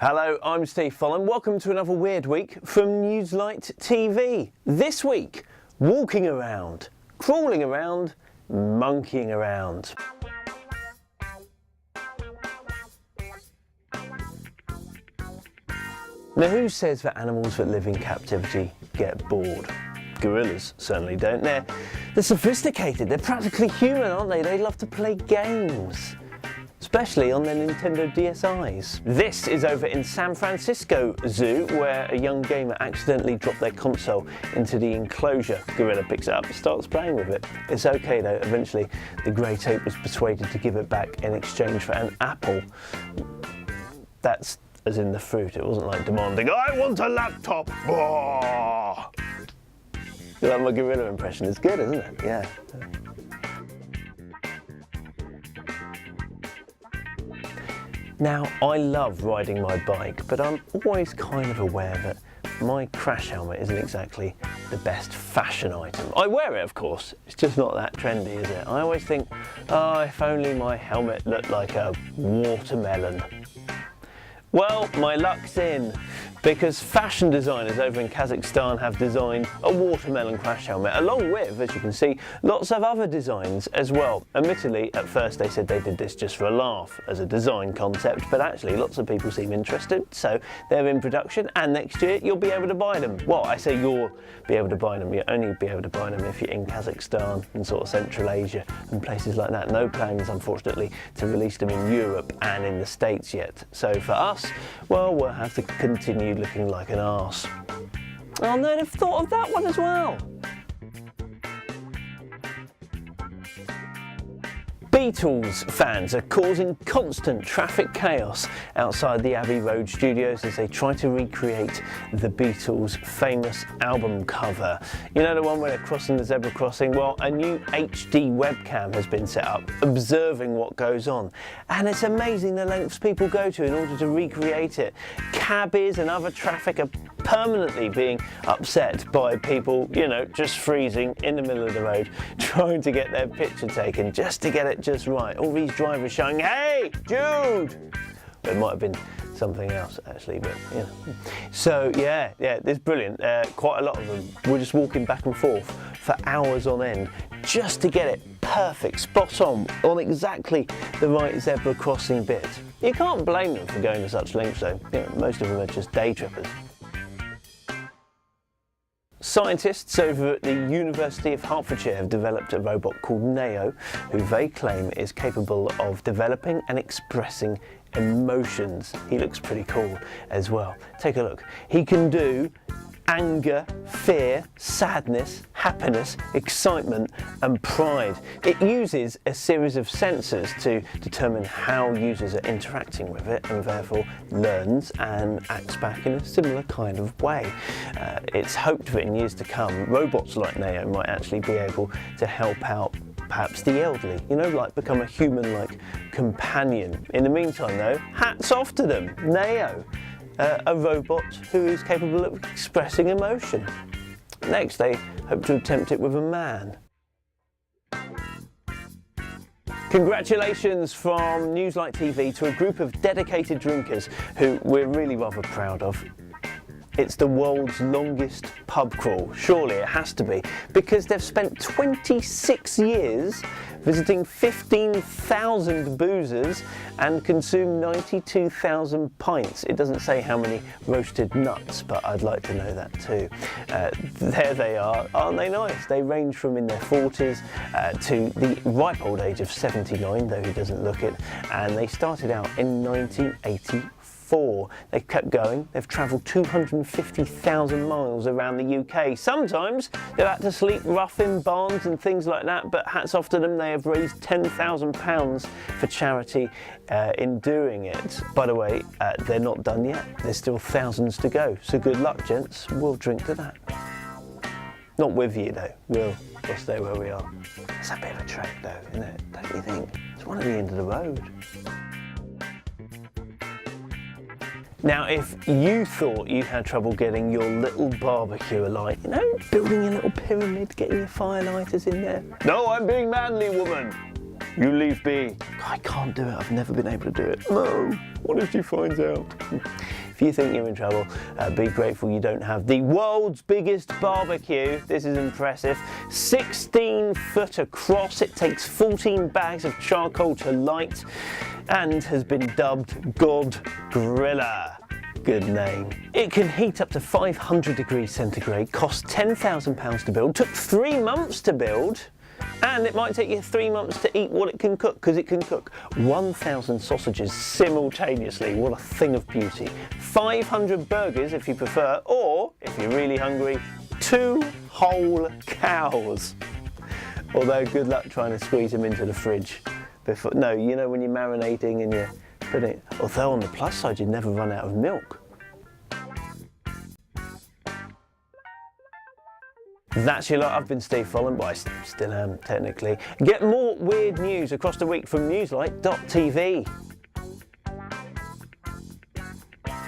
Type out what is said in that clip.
Hello, I'm Steve Follen. Welcome to another weird week from Newslight TV. This week, walking around, crawling around, monkeying around. Now, who says that animals that live in captivity get bored? Gorillas certainly don't. They're sophisticated, they're practically human, aren't they? They love to play games, especially on their Nintendo DSIs. This is over in San Francisco Zoo, where a young gamer accidentally dropped their console into the enclosure. Gorilla picks it up and starts playing with it. It's okay though, eventually the great ape was persuaded to give it back in exchange for an apple. That's as in the fruit, it wasn't like demanding, "I want a laptop!" Oh! You like my gorilla impression? It's good, isn't it? Yeah. Now, I love riding my bike, but I'm always kind of aware that my crash helmet isn't exactly the best fashion item. I wear it, of course, it's just not that trendy, is it? I always think, oh, if only my helmet looked like a watermelon. Well, my luck's in, because fashion designers over in Kazakhstan have designed a watermelon crash helmet, along with, as you can see, lots of other designs as well. Admittedly, at first they said they did this just for a laugh, as a design concept, but actually lots of people seem interested, so they're in production, and next year you'll be able to buy them. Well, I say you'll be able to buy them, you'll only be able to buy them if you're in Kazakhstan and sort of Central Asia and places like that. No plans, unfortunately, to release them in Europe and in the States yet. So for us, well, we'll have to continue looking like an arse. Oh no, they've thought of that one as well. Beatles fans are causing constant traffic chaos outside the Abbey Road studios as they try to recreate the Beatles' famous album cover. You know, the one where they're crossing the zebra crossing? Well, a new HD webcam has been set up, observing what goes on. And it's amazing the lengths people go to in order to recreate it. Cabbies and other traffic are permanently being upset by people, you know, just freezing in the middle of the road, trying to get their picture taken just to get it just right. All these drivers showing, "Hey, Jude!" Well, it might have been something else actually, but you know. So yeah, it's brilliant. Quite a lot of them were just walking back and forth for hours on end just to get it perfect, spot on exactly the right zebra crossing bit. You can't blame them for going to such lengths though. You know, most of them are just day trippers. Scientists over at the University of Hertfordshire have developed a robot called Neo, who they claim is capable of developing and expressing emotions. He looks pretty cool as well. Take a look. He can do anger, fear, sadness, happiness, excitement and pride. It uses a series of sensors to determine how users are interacting with it, and therefore learns and acts back in a similar kind of way. It's hoped that in years to come, robots like Neo might actually be able to help out perhaps the elderly, you know, like become a human-like companion. In the meantime though, hats off to them, Neo. A robot who is capable of expressing emotion. Next, they hope to attempt it with a man. Congratulations from Newslight TV to a group of dedicated drinkers who we're really rather proud of. It's the world's longest pub crawl. Surely it has to be, because they've spent 26 years visiting 15,000 boozers and consumed 92,000 pints. It doesn't say how many roasted nuts, but I'd like to know that too. There they are. Aren't they nice? They range from in their 40s to the ripe old age of 79, though he doesn't look it, and they started out in 1984. They've kept going. They've travelled 250,000 miles around the UK. Sometimes they've had to sleep rough in barns and things like that, but hats off to them, they have raised £10,000 for charity in doing it. By the way, they're not done yet. There's still thousands to go. So good luck, gents. We'll drink to that. Not with you though. We'll stay where we are. It's a bit of a trek though, isn't it? Don't you think? It's one at the end of the road. Now, if you thought you had trouble getting your little barbecue alight, you know, building your little pyramid, getting your firelighters in there. No, I'm being manly, woman. You leave me. I can't do it. I've never been able to do it. No. What if she finds out? If you think you're in trouble, be grateful you don't have the world's biggest barbecue. This is impressive. 16 foot across. It takes 14 bags of charcoal to light and has been dubbed God Griller. Good name. It can heat up to 500 degrees centigrade, cost £10,000 to build, took 3 months to build, and it might take you 3 months to eat what it can cook, because it can cook 1,000 sausages simultaneously. What a thing of beauty. 500 burgers if you prefer, or, if you're really hungry, 2 whole cows. Although good luck trying to squeeze them into the fridge. No, you know when you're marinating and you're putting it, although on the plus side you'd never run out of milk. That's your lot. I've been Steve Follen, but I still am technically. Get more weird news across the week from newslight.tv.